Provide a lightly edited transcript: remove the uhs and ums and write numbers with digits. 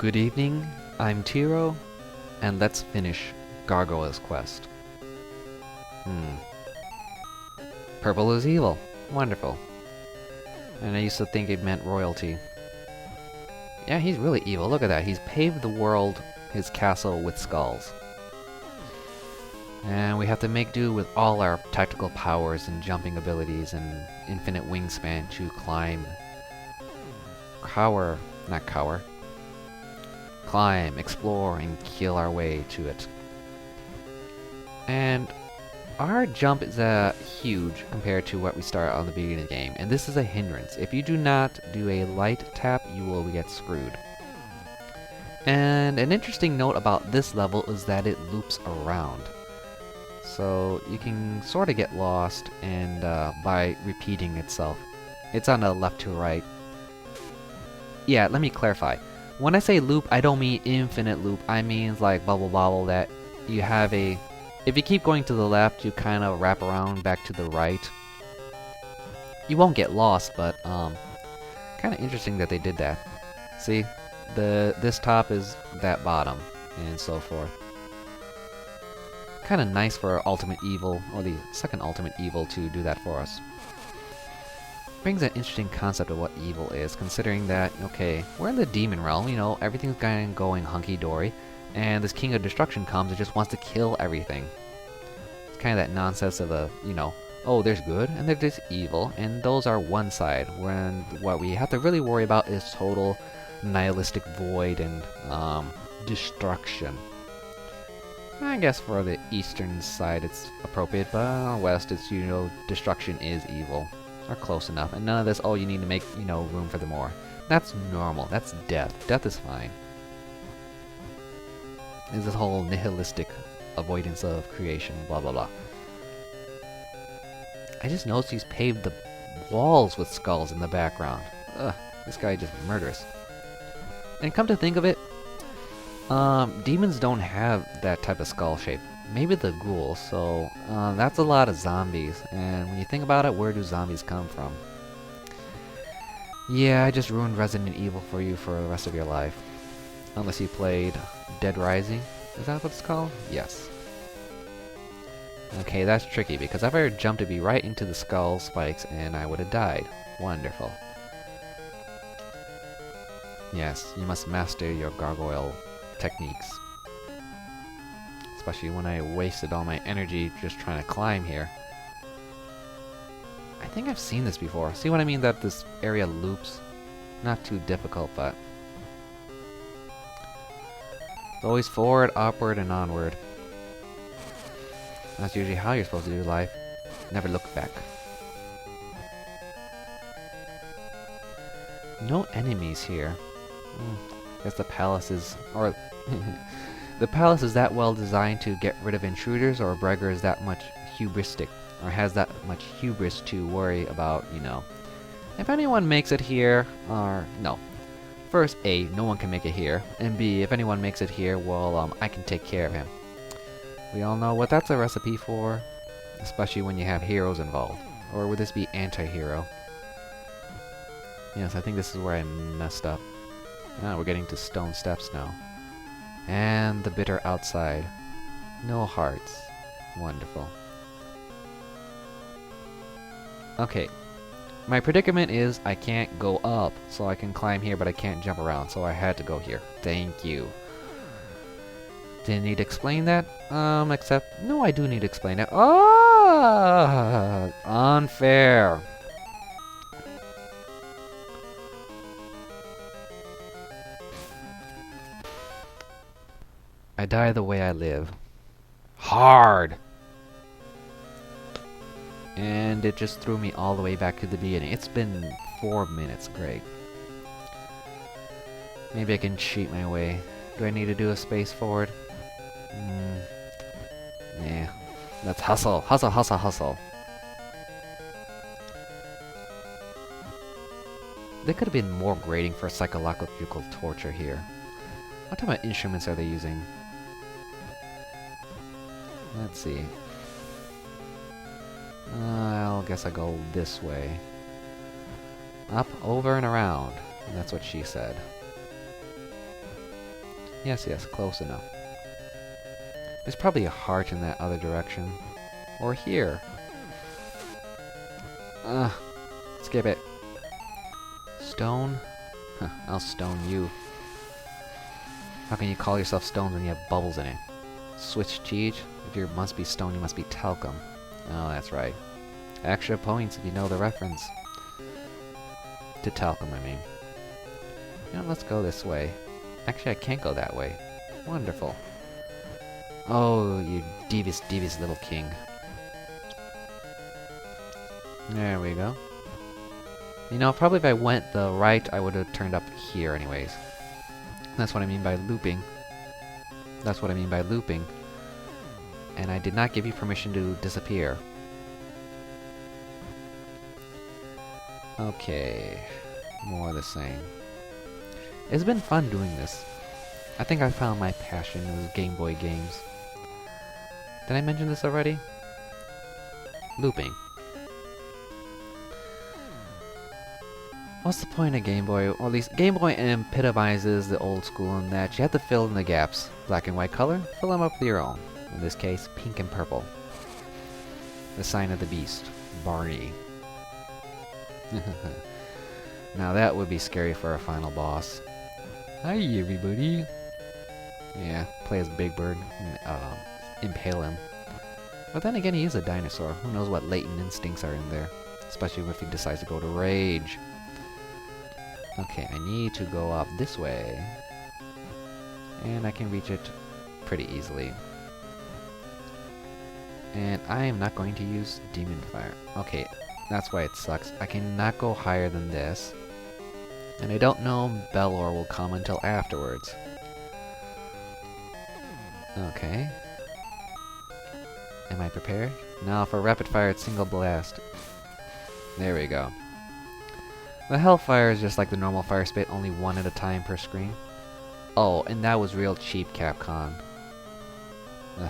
Good evening, I'm Tiro, and let's finish Gargoyle's quest. Purple is evil. Wonderful. And I used to think it meant royalty. Yeah, he's really evil. Look at that. He's paved the world, his castle, with skulls. And we have to make do with all our tactical powers and jumping abilities and infinite wingspan to climb. Climb, explore, and kill our way to it. And our jump is huge compared to what we start on the beginning of the game, and this is a hindrance. If you do not do a light tap, you will get screwed. And an interesting note about this level is that it loops around. So you can sort of get lost and by repeating itself. It's on the left to right. Yeah, let me clarify. When I say loop, I don't mean infinite loop. I mean like bubble bobble that you have a... If you keep going to the left, you kind of wrap around back to the right. You won't get lost, but kind of interesting that they did that. See, this top is that bottom, and so forth. Kind of nice for Ultimate Evil, or the second Ultimate Evil, to do that for us. Brings an interesting concept of what evil is, considering that, okay, we're in the demon realm, you know, everything's kind of going hunky-dory, and this King of Destruction comes and just wants to kill everything. It's kind of that nonsense of a, you know, oh, there's good, and there's evil, and those are one side, when what we have to really worry about is total nihilistic void and, destruction. I guess for the eastern side it's appropriate, but west it's, you know, destruction is evil. Or close enough, and none of this, oh, you need to make, you know, room for the more. That's normal, that's death. Death is fine. There's this whole nihilistic avoidance of creation, blah blah blah. I just noticed he's paved the walls with skulls in the background. Ugh, this guy just murderous. And come to think of it, demons don't have that type of skull shape. Maybe the ghouls, so that's a lot of zombies. And when you think about it, where do zombies come from? Yeah, I just ruined Resident Evil for you for the rest of your life. Unless you played Dead Rising. Is that what it's called? Yes. Okay, that's tricky, because I've ever jumped to be right into the skull spikes and I would have died. Wonderful. Yes, you must master your gargoyle techniques. Especially when I wasted all my energy just trying to climb here. I think I've seen this before. See what I mean that this area loops? Not too difficult, but... It's always forward, upward, and onward. That's usually how you're supposed to do life. Never look back. No enemies here. Guess the palace is... or... The palace is that well designed to get rid of intruders, or Breager is that much hubristic, or has that much hubris to worry about, you know. If anyone makes it here, or no. First, A, no one can make it here, and B, if anyone makes it here, well, I can take care of him. We all know what that's a recipe for, especially when you have heroes involved. Or would this be anti-hero? Yes, I think this is where I messed up. Ah, we're getting to stone steps now. And the bitter outside. No hearts. Wonderful. Okay. My predicament is I can't go up, so I can climb here, but I can't jump around, so I had to go here. Thank you. Didn't need to explain that? Except... No, I do need to explain it. Ah! Unfair. I die the way I live. Hard! And it just threw me all the way back to the beginning. It's been 4 minutes, great. Maybe I can cheat my way. Do I need to do a space forward? Nah. Let's hustle, hustle, hustle, hustle. They could have been more grading for psychological torture here. What type of instruments are they using? Let's see. I'll guess I'll go this way. Up, over, and around. And that's what she said. Yes, yes, close enough. There's probably a heart in that other direction. Or here. Ugh. Skip it. Stone? Huh, I'll stone you. How can you call yourself stone when you have bubbles in it? Switch cheese? If you must be stone, you must be talcum. Oh, that's right. Extra points if you know the reference. To talcum, I mean. You know, let's go this way. Actually, I can't go that way. Wonderful. Oh, you devious, devious little king. There we go. You know, probably if I went the right, I would have turned up here anyways. That's what I mean by looping. That's what I mean by looping. And I did not give you permission to disappear. Okay. More of the same. It's been fun doing this. I think I found my passion with Game Boy games. Did I mention this already? Looping. What's the point of Game Boy? Or at least Game Boy epitomizes the old school in that you have to fill in the gaps. Black and white color, fill them up with your own. In this case, pink and purple. The sign of the beast, Barney. Now that would be scary for a final boss. Hi everybody. Yeah, play as Big Bird and impale him. But then again, he is a dinosaur. Who knows what latent instincts are in there. Especially if he decides to go to rage. Okay, I need to go up this way. And I can reach it pretty easily. And I am not going to use Demon Fire. Okay, that's why it sucks. I cannot go higher than this. And I don't know Bellor will come until afterwards. Okay. Am I prepared? Now for rapid fire single blast. There we go. The Hellfire is just like the normal fire spit, only one at a time per screen. Oh, and that was real cheap, Capcom. Ugh.